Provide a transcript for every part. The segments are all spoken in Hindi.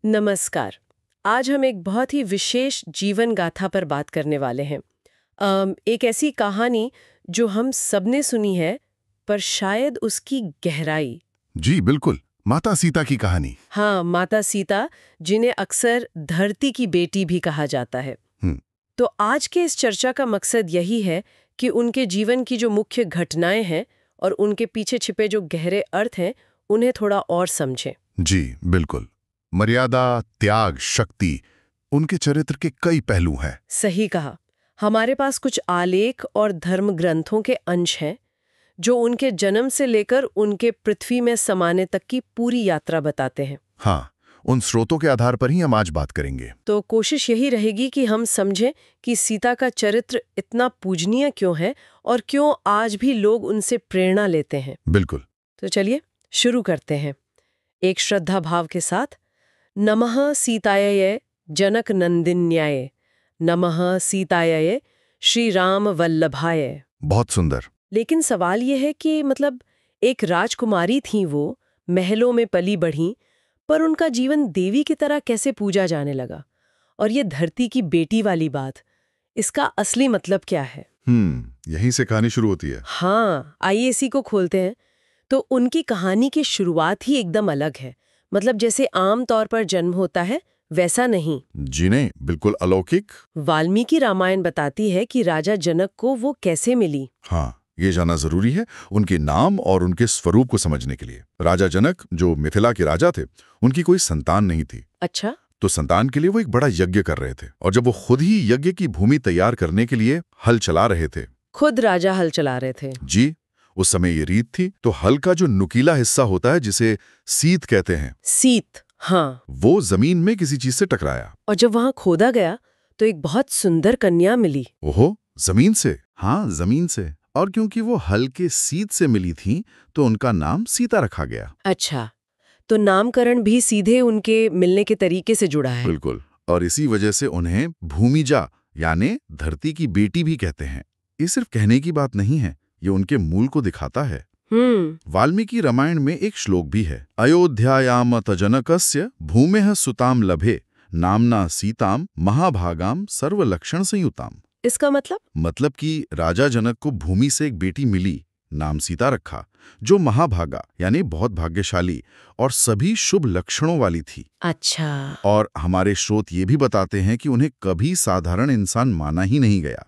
नमस्कार। आज हम एक बहुत ही विशेष जीवन गाथा पर बात करने वाले हैं। एक ऐसी कहानी जो हम सबने सुनी है, पर शायद उसकी गहराई। जी बिल्कुल, माता सीता की कहानी। हाँ, माता सीता, जिन्हें अक्सर धरती की बेटी भी कहा जाता है। हम्म, तो आज के इस चर्चा का मकसद यही है कि उनके जीवन की जो मुख्य घटनाएं हैं और उनके पीछे छिपे जो गहरे अर्थ हैं, उन्हें थोड़ा और समझें। जी बिल्कुल। मर्यादा, त्याग, शक्ति, उनके चरित्र के कई पहलू हैं। सही कहा। हमारे पास कुछ आलेख और धर्म ग्रंथों के अंश हैं जो उनके जन्म से लेकर उनके पृथ्वी में समाने तक की पूरी यात्रा बताते हैं। हाँ, उन स्रोतों के आधार पर ही हम आज बात करेंगे। तो कोशिश यही रहेगी कि हम समझें कि सीता का चरित्र इतना पूजनीय क्यों है और क्यों आज भी लोग उनसे प्रेरणा लेते हैं। बिल्कुल। तो चलिए शुरू करते हैं एक श्रद्धा भाव के साथ। नमः सीताय जनक नंदिन्याय, नमः सीताय श्री राम वल्लभाय। बहुत सुंदर। लेकिन सवाल यह है कि एक राजकुमारी थी वो, महलों में पली बढ़ी, पर उनका जीवन देवी की तरह कैसे पूजा जाने लगा? और ये धरती की बेटी वाली बात, इसका असली मतलब क्या है? यहीं से कहानी शुरू होती है। हाँ, आइए इसी को खोलते हैं। तो उनकी कहानी की शुरुआत ही एकदम अलग है। जैसे आम तौर पर जन्म होता है, वैसा नहीं। जी नहीं, बिल्कुल अलौकिक। वाल्मीकि रामायण बताती है कि राजा जनक को वो कैसे मिली। हाँ, ये जानना जरूरी है उनके नाम और उनके स्वरूप को समझने के लिए। राजा जनक, जो मिथिला के राजा थे, उनकी कोई संतान नहीं थी। अच्छा। तो संतान के लिए वो एक बड़ा यज्ञ कर रहे थे, और जब वो खुद ही यज्ञ की भूमि तैयार करने के लिए हल चला रहे थे। खुद राजा हल चला रहे थे? जी, उस समय ये रीत थी। तो हल का जो नुकीला हिस्सा होता है, जिसे सीत कहते हैं, सीत, हाँ। वो जमीन में किसी चीज से टकराया। और जब वहां खोदा गया तो एक बहुत सुंदर कन्या मिली। ओहो, जमीन से? हाँ, जमीन से। और क्योंकि वो हल के सीत से मिली थी, तो उनका नाम सीता रखा गया। अच्छा, तो नामकरण भी सीधे उनके मिलने के तरीके से जुड़ा है। बिल्कुल। और इसी वजह से उन्हें भूमिजा, यानी धरती की बेटी भी कहते हैं। ये सिर्फ कहने की बात नहीं है, ये उनके मूल को दिखाता है। वाल्मीकि रामायण में एक श्लोक भी है, अयोध्यायाम तजनकस्य भूमेह सुताम लभे नामना सीताम महाभागाम सर्वलक्षण संयुताम। इसका मतलब कि राजा जनक को भूमि से एक बेटी मिली, नाम सीता रखा, जो महाभागा यानी बहुत भाग्यशाली और सभी शुभ लक्षणों वाली थी। अच्छा। और हमारे स्रोत ये भी बताते हैं कि उन्हें कभी साधारण इंसान माना ही नहीं गया।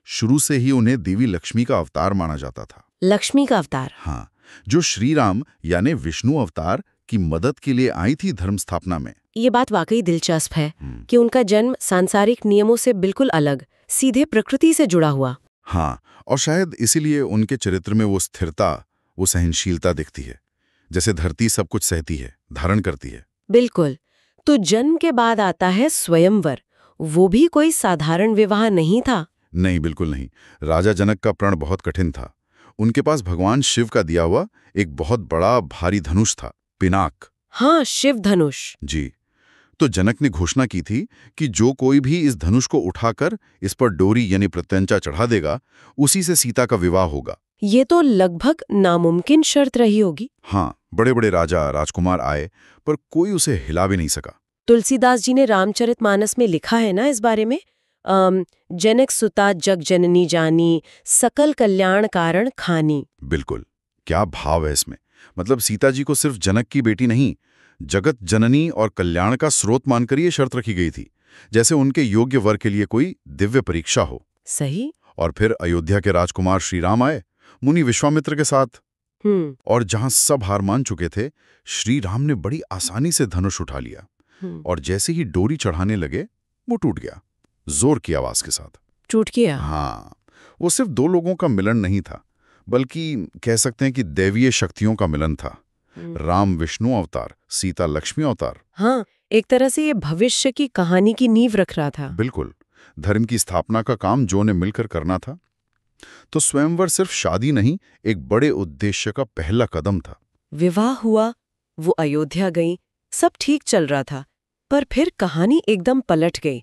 शुरू से ही उन्हें देवी लक्ष्मी का अवतार माना जाता था। लक्ष्मी का अवतार? हाँ, जो श्री राम यानी विष्णु अवतार की मदद के लिए आई थी धर्म स्थापना में। ये बात वाकई दिलचस्प है कि उनका जन्म सांसारिक नियमों से बिल्कुल अलग, सीधे प्रकृति से जुड़ा हुआ। हाँ, और शायद इसीलिए उनके चरित्र में वो स्थिरता, वो सहनशीलता दिखती है। जैसे धरती सब कुछ सहती है, धारण करती है। बिल्कुल। तो जन्म के बाद आता है स्वयंवर। वो भी कोई साधारण विवाह नहीं था। नहीं, बिल्कुल नहीं। राजा जनक का प्रण बहुत कठिन था। उनके पास भगवान शिव का दिया हुआ एक बहुत बड़ा भारी धनुष था, पिनाक। हाँ, शिव धनुष। जी। तो जनक ने घोषणा की थी कि जो कोई भी इस धनुष को उठाकर इस पर डोरी यानी प्रत्यंचा चढ़ा देगा, उसी से सीता का विवाह होगा। ये तो लगभग नामुमकिन शर्त रही होगी। हाँ, बड़े बड़े राजा राजकुमार आए, पर कोई उसे हिला भी नहीं सका। तुलसीदास जी ने रामचरितमानस में लिखा है ना इस बारे में, जनक सुता जग जननी जानी, सकल कल्याण कारण खानी। बिल्कुल, क्या भाव है इसमें। मतलब सीता जी को सिर्फ जनक की बेटी नहीं, जगत जननी और कल्याण का स्रोत मानकर ये शर्त रखी गई थी, जैसे उनके योग्य वर के लिए कोई दिव्य परीक्षा हो। सही। और फिर अयोध्या के राजकुमार श्री राम आए, मुनि विश्वामित्र के साथ। और जहां सब हार मान चुके थे, श्री राम ने बड़ी आसानी से धनुष उठा लिया। और जैसे ही डोरी चढ़ाने लगे, वो टूट गया, जोर की आवाज के साथ। टूट गया? हाँ, वो सिर्फ दो लोगों का मिलन नहीं था, बल्कि कह सकते हैं कि दैवीय शक्तियों का मिलन था। राम विष्णु अवतार, सीता लक्ष्मी अवतार। हाँ, एक तरह से ये भविष्य की कहानी की नींव रख रहा था। बिल्कुल, धर्म की स्थापना का काम जो ने मिलकर करना था। तो स्वयंवर सिर्फ शादी नहीं, एक बड़े उद्देश्य का पहला कदम था। विवाह हुआ, वो अयोध्या गई, सब ठीक चल रहा था, पर फिर कहानी एकदम पलट गई।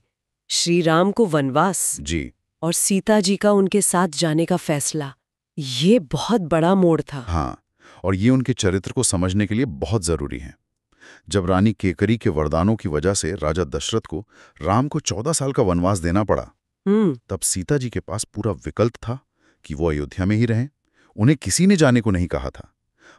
श्री राम को वनवास जी, और सीता जी का उनके साथ जाने का फैसला, ये बहुत बड़ा मोड़ था। हाँ, और ये उनके चरित्र को समझने के लिए बहुत जरूरी है। जब रानी केकरी के वरदानों की वजह से राजा दशरथ को राम को 14 साल का वनवास देना पड़ा, तब सीता जी के पास पूरा विकल्प था कि वो अयोध्या में ही रहें। उन्हें किसी ने जाने को नहीं कहा था,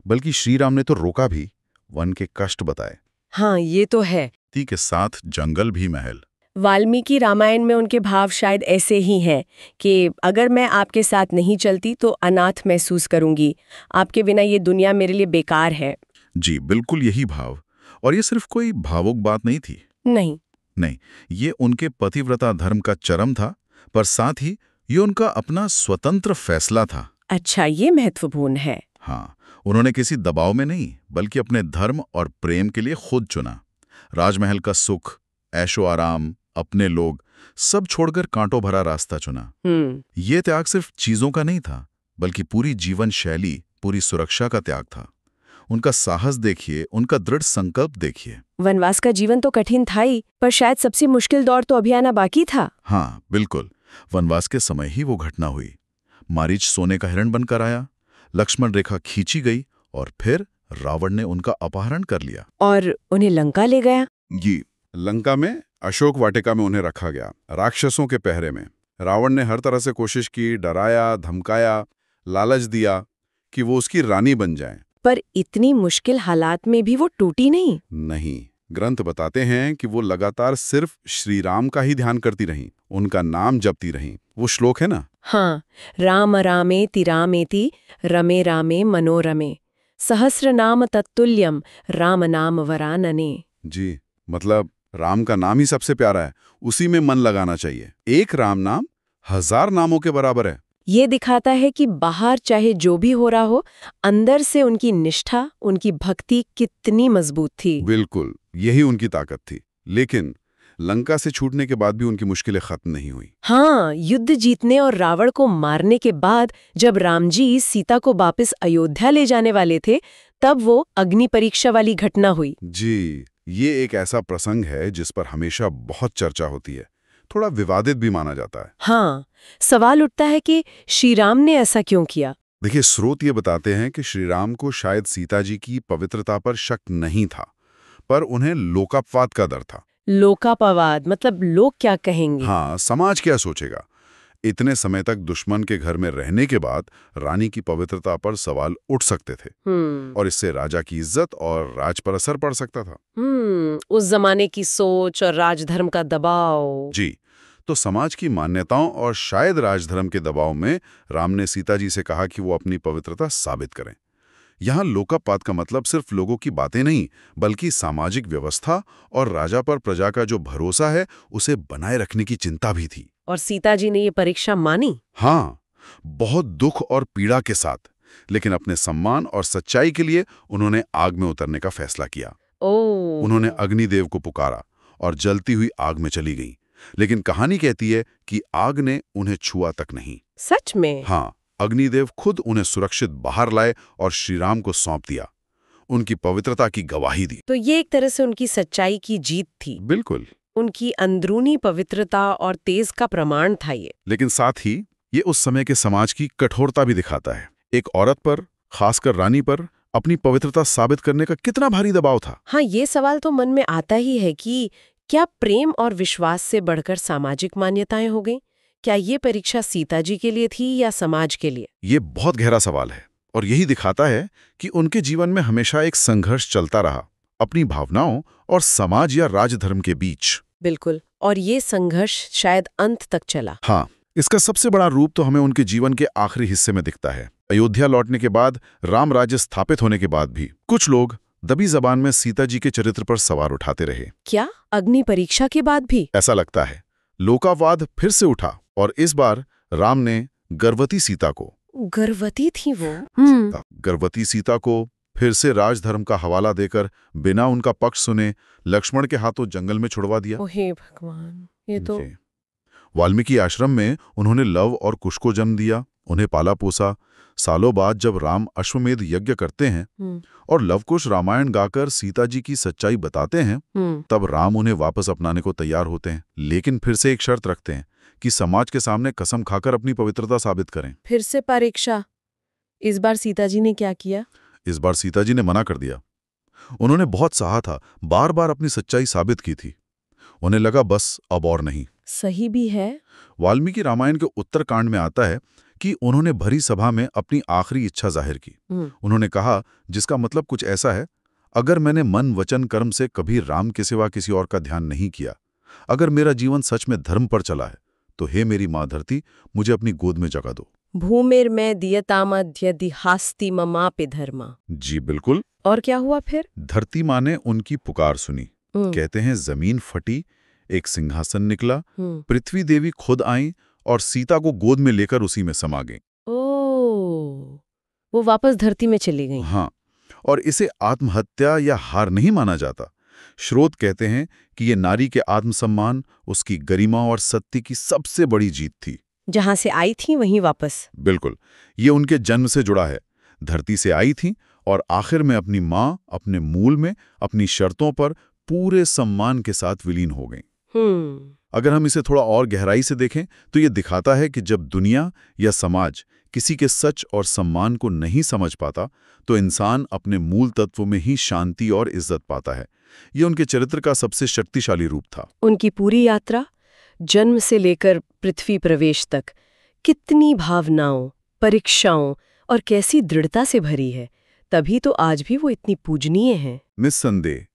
बल्कि श्री राम ने तो रोका भी, वन के कष्ट बताए। हाँ, ये तो है। ती के साथ जंगल भी महल। वाल्मीकि रामायण में उनके भाव शायद ऐसे ही हैं कि अगर मैं आपके साथ नहीं चलती तो अनाथ महसूस करूंगी, आपके बिना ये दुनिया मेरे लिए बेकार है। जी, बिल्कुल यही भाव। और ये सिर्फ कोई भावुक बात नहीं थी। नहीं, ये उनके पतिव्रता धर्म का चरम था, पर साथ ही ये उनका अपना स्वतंत्र फैसला था। अच्छा, ये महत्वपूर्ण है। हाँ, उन्होंने किसी दबाव में नहीं, बल्कि अपने धर्म और प्रेम के लिए खुद चुना। राजमहल का सुख, ऐशो आराम, अपने लोग, सब छोड़कर कांटों भरा रास्ता चुना। ये त्याग सिर्फ चीजों का नहीं था, बल्कि पूरी जीवन शैली, पूरी सुरक्षा का त्याग था। उनका साहस देखिए, उनका दृढ़ संकल्प देखिए। वनवास का जीवन तो कठिन था ही, पर शायद सबसे मुश्किल दौर तो अभी आना बाकी था। हाँ, बिल्कुल। वनवास के समय ही वो घटना हुई। मारीच सोने का हिरण बनकर आया, लक्ष्मण रेखा खींची गई और फिर रावण ने उनका अपहरण कर लिया और उन्हें लंका ले गया। जी, लंका में अशोक वाटिका में उन्हें रखा गया, राक्षसों के पहरे में। रावण ने हर तरह से कोशिश की, डराया, धमकाया, लालच दिया कि वो उसकी रानी बन जाए। पर इतनी मुश्किल हालात में भी वो टूटी नहीं। नहीं, ग्रंथ बताते हैं कि वो लगातार सिर्फ श्री राम का ही ध्यान करती रहीं, उनका नाम जपती रहीं। वो श्लोक है ना, हाँ, राम रामेति रामेति रमे रामे मनोरमे सहस्र नाम तत्तुल्यम राम नाम वरानने। जी, मतलब राम का नाम ही सबसे प्यारा है, उसी में मन लगाना चाहिए। एक राम नाम 1000 नामों के बराबर है। ये दिखाता है कि बाहर चाहे जो भी हो रहा हो, अंदर से उनकी निष्ठा, उनकी भक्ति कितनी मजबूत थी। बिल्कुल, यही उनकी ताकत थी। लेकिन लंका से छूटने के बाद भी उनकी मुश्किलें खत्म नहीं हुई। हाँ, युद्ध जीतने और रावण को मारने के बाद जब राम जी सीता को वापस अयोध्या ले जाने वाले थे, तब वो अग्नि परीक्षा वाली घटना हुई। जी, ये एक ऐसा प्रसंग है जिस पर हमेशा बहुत चर्चा होती है, थोड़ा विवादित भी माना जाता है। हाँ, सवाल उठता है कि श्री राम ने ऐसा क्यों किया? देखिए, स्रोत ये बताते हैं कि श्री राम को शायद सीता जी की पवित्रता पर शक नहीं था, पर उन्हें लोकापवाद का डर था। लोकापवाद मतलब लोग क्या कहेंगे? हाँ, समाज क्या सोचेगा। इतने समय तक दुश्मन के घर में रहने के बाद रानी की पवित्रता पर सवाल उठ सकते थे, और इससे राजा की इज्जत और राज पर असर पड़ सकता था। उस जमाने की सोच और राजधर्म का दबाव। जी, तो समाज की मान्यताओं और शायद राजधर्म के दबाव में राम ने सीता जी से कहा कि वो अपनी पवित्रता साबित करें। यहाँ लोकापात का मतलब सिर्फ लोगों की बातें नहीं, बल्कि सामाजिक व्यवस्था और राजा पर प्रजा का जो भरोसा है उसे बनाए रखने की चिंता भी थी। और सीता जी ने ये परीक्षा मानी? हाँ, बहुत दुख और पीड़ा के साथ, लेकिन अपने सम्मान और सच्चाई के लिए उन्होंने आग में उतरने का फैसला किया। उन्होंने अग्निदेव को पुकारा और जलती हुई आग में चली गई। लेकिन कहानी कहती है कि आग ने उन्हें छुआ तक नहीं। सच में? हाँ, अग्निदेव खुद उन्हें सुरक्षित बाहर लाए और श्रीराम को सौंप दिया, उनकी पवित्रता की गवाही दी। तो ये एक तरह से उनकी सच्चाई की जीत थी। बिल्कुल, उनकी अंदरूनी पवित्रता और तेज का प्रमाण था ये। लेकिन साथ ही ये उस समय के समाज की कठोरता भी दिखाता है। एक औरत पर, खासकर रानी पर, अपनी पवित्रता साबित करने का कितना भारी दबाव था। हाँ, ये सवाल तो मन में आता ही है कि क्या प्रेम और विश्वास से बढ़कर सामाजिक मान्यताएं हो गईं? क्या ये परीक्षा सीता जी के लिए थी या समाज के लिए? ये बहुत गहरा सवाल है, और यही दिखाता है कि उनके जीवन में हमेशा एक संघर्ष चलता रहा, अपनी भावनाओं और समाज या राजधर्म के बीच। बिल्कुल, और ये संघर्ष शायद अंत तक चला। हाँ, इसका सबसे बड़ा रूप तो हमें उनके जीवन के आखिरी हिस्से में दिखता है। अयोध्या लौटने के बाद, राम राज्य स्थापित होने के बाद भी कुछ लोग दबी जबान में सीता जी के चरित्र पर सवाल उठाते रहे। क्या अग्नि परीक्षा के बाद भी? ऐसा लगता है। लोकावाद फिर से उठा, और इस बार राम ने गर्भवती सीता को, गर्भवती थी वो? गर्भवती सीता को फिर से राजधर्म का हवाला देकर बिना उनका पक्ष सुने लक्ष्मण के हाथों जंगल में छुड़वा दिया। ओहे भगवान, ये तो। वाल्मीकि आश्रम में उन्होंने लव और कुश को जन्म दिया, उन्हें पाला पोसा। सालों बाद जब राम अश्वमेध यज्ञ करते हैं और लवकुश रामायण गाकर सीता जी की सच्चाई बताते हैं, तब राम उन्हें वापस अपनाने को तैयार होते हैं, लेकिन फिर से एक शर्त रखते हैं कि समाज के सामने कसम खाकर अपनी पवित्रता साबित करें। फिर से परीक्षा। इस बार सीता जी ने क्या किया? इस बार सीता जी ने मना कर दिया। उन्होंने बहुत सहा था, बार बार अपनी सच्चाई साबित की थी। उन्हें लगा बस अब और नहीं। सही भी है। वाल्मीकि रामायण के उत्तरकांड में आता है कि उन्होंने भरी सभा में अपनी आखिरी इच्छा जाहिर की। उन्होंने कहा, जिसका मतलब कुछ ऐसा है, अगर मैंने मन वचन कर्म से कभी राम के सिवा किसी और का ध्यान नहीं किया, अगर मेरा जीवन सच में धर्म पर चला है, तो हे मेरी माँ धरती, मुझे अपनी गोद में जगा दो। भूमिर्मे दियतामध्यदिहास्ति ममापि धर्मा। जी बिल्कुल। और क्या हुआ फिर? धरती माँ ने उनकी पुकार सुनी। कहते हैं जमीन फटी, एक सिंहासन निकला, पृथ्वी देवी खुद आई और सीता को गोद में लेकर उसी में समा गई। ओह, वो वापस धरती में चली गई। हाँ, और इसे आत्महत्या या हार नहीं माना जाता। स्रोत कहते हैं कि ये नारी के आत्मसम्मान, उसकी गरिमा और सत्य की सबसे बड़ी जीत थी। जहां से आई थी वहीं वापस। बिल्कुल, ये उनके जन्म से जुड़ा है। धरती से आई थी और आखिर में अपनी माँ, अपने मूल में, अपनी शर्तों पर पूरे सम्मान के साथ विलीन हो गई। अगर हम इसे थोड़ा और गहराई से देखें तो ये दिखाता है कि जब दुनिया या समाज किसी के सच और सम्मान को नहीं समझ पाता, तो इंसान अपने मूल तत्वों में ही शांति और इज्जत पाता है। ये उनके चरित्र का सबसे शक्तिशाली रूप था। उनकी पूरी यात्रा, जन्म से लेकर पृथ्वी प्रवेश तक, कितनी भावनाओं, परीक्षाओं और कैसी दृढ़ता से भरी है। तभी तो आज भी वो इतनी पूजनीय है। निस्संदेह,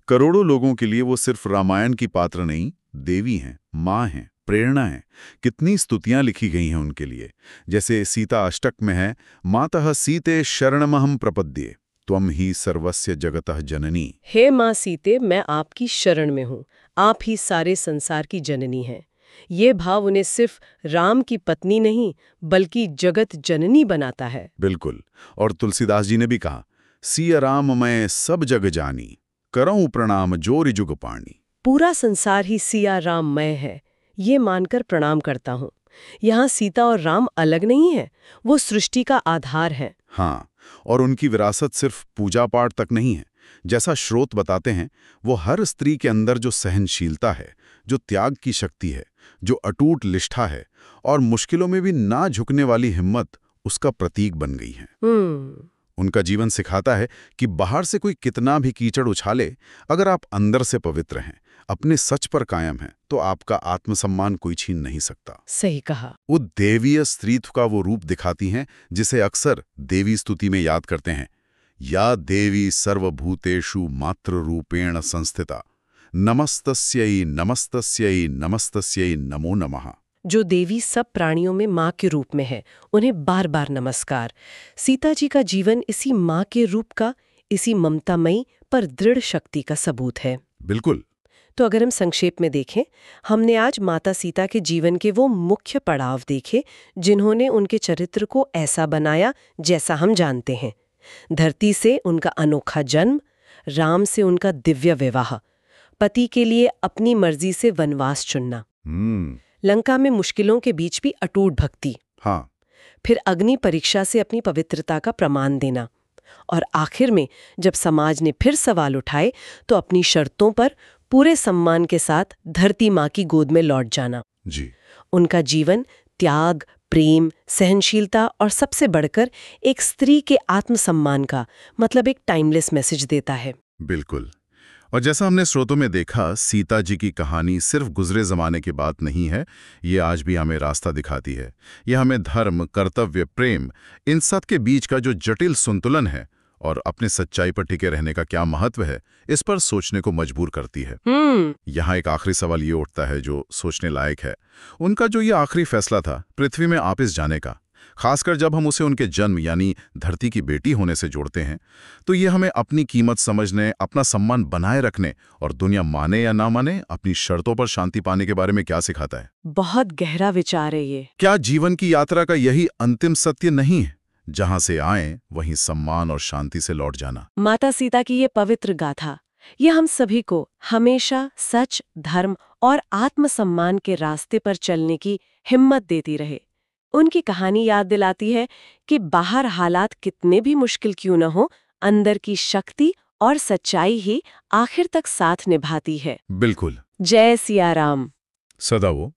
करोड़ों लोगों के लिए वो सिर्फ रामायण की पात्र नहीं, देवी हैं, माँ हैं, प्रेरणा है। कितनी स्तुतियां लिखी गई हैं उनके लिए। जैसे सीता अष्टक में है, मातः सीते शरणमहं प्रपद्ये, त्वं ही सर्वस्य जगतः जननी। हे माँ सीते, मैं आपकी शरण में हूँ, आप ही सारे संसार की जननी हैं। ये भाव उन्हें सिर्फ राम की पत्नी नहीं, बल्कि जगत जननी बनाता है। बिल्कुल। और तुलसीदास जी ने भी कहा, सिया राम मैं सब जग जानी, करऊं प्रणाम जोरि जुग पाणी। पूरा संसार ही सिया राममय है, ये मानकर प्रणाम करता हूँ। यहाँ सीता और राम अलग नहीं है, वो सृष्टि का आधार है। हाँ, और उनकी विरासत सिर्फ पूजा पाठ तक नहीं है। जैसा स्रोत बताते हैं, वो हर स्त्री के अंदर जो सहनशीलता है, जो त्याग की शक्ति है, जो अटूट निष्ठा है और मुश्किलों में भी ना झुकने वाली हिम्मत, उसका प्रतीक बन गई है। उनका जीवन सिखाता है कि बाहर से कोई कितना भी कीचड़ उछाले, अगर आप अंदर से पवित्र हैं, अपने सच पर कायम हैं, तो आपका आत्मसम्मान कोई छीन नहीं सकता। सही कहा। वो देवीय स्त्रीत्व का वो रूप दिखाती हैं जिसे अक्सर देवी स्तुति में याद करते हैं। या देवी सर्वभूतेषु मातृ रूपेण संस्थिता, नमस्तस्यै नमस्तस्यै नमस्तस्यै नमो नमः। जो देवी सब प्राणियों में माँ के रूप में है, उन्हें बार बार नमस्कार। सीता जी का जीवन इसी माँ के रूप का, इसी ममतामयी पर दृढ़ शक्ति का सबूत है। बिल्कुल। तो अगर हम संक्षेप में देखें, हमने आज माता सीता के जीवन के वो मुख्य पड़ाव देखे जिन्होंने उनके चरित्र को ऐसा बनाया जैसा हम जानते हैं। धरती से उनका अनोखा जन्म, राम से उनका दिव्य विवाह, पति के लिए अपनी मर्जी से वनवास चुनना, लंका में मुश्किलों के बीच भी अटूट भक्ति, हाँ, फिर अग्नि परीक्षा से अपनी पवित्रता का प्रमाण देना, और आखिर में जब समाज ने फिर सवाल उठाए तो अपनी शर्तों पर पूरे सम्मान के साथ धरती माँ की गोद में लौट जाना। जी। उनका जीवन त्याग, प्रेम, सहनशीलता और सबसे बढ़कर एक स्त्री के आत्मसम्मान का, मतलब एक टाइमलेस मैसेज देता है। बिल्कुल। और जैसा हमने स्रोतों में देखा, सीता जी की कहानी सिर्फ गुजरे जमाने की बात नहीं है, ये आज भी हमें रास्ता दिखाती है। ये हमें धर्म, कर्तव्य, प्रेम, इन सब के बीच का जो जटिल संतुलन है और अपने सच्चाई पर टिके रहने का क्या महत्व है, इस पर सोचने को मजबूर करती है। यहाँ एक आखिरी सवाल ये उठता है जो सोचने लायक है। उनका जो ये आखिरी फैसला था पृथ्वी में वापस जाने का, खासकर जब हम उसे उनके जन्म यानी धरती की बेटी होने से जोड़ते हैं, तो ये हमें अपनी कीमत समझने, अपना सम्मान बनाए रखने और दुनिया माने या ना माने अपनी शर्तों पर शांति पाने के बारे में क्या सिखाता है? बहुत गहरा विचार है ये। क्या जीवन की यात्रा का यही अंतिम सत्य नहीं है, जहां से आए वहीं सम्मान और शांति से लौट जाना? माता सीता की ये पवित्र गाथा, ये हम सभी को हमेशा सच, धर्म और आत्मसम्मान के रास्ते पर चलने की हिम्मत देती रहे। उनकी कहानी याद दिलाती है कि बाहर हालात कितने भी मुश्किल क्यों न हो, अंदर की शक्ति और सच्चाई ही आखिर तक साथ निभाती है। बिल्कुल। जय सिया राम। सदा वो।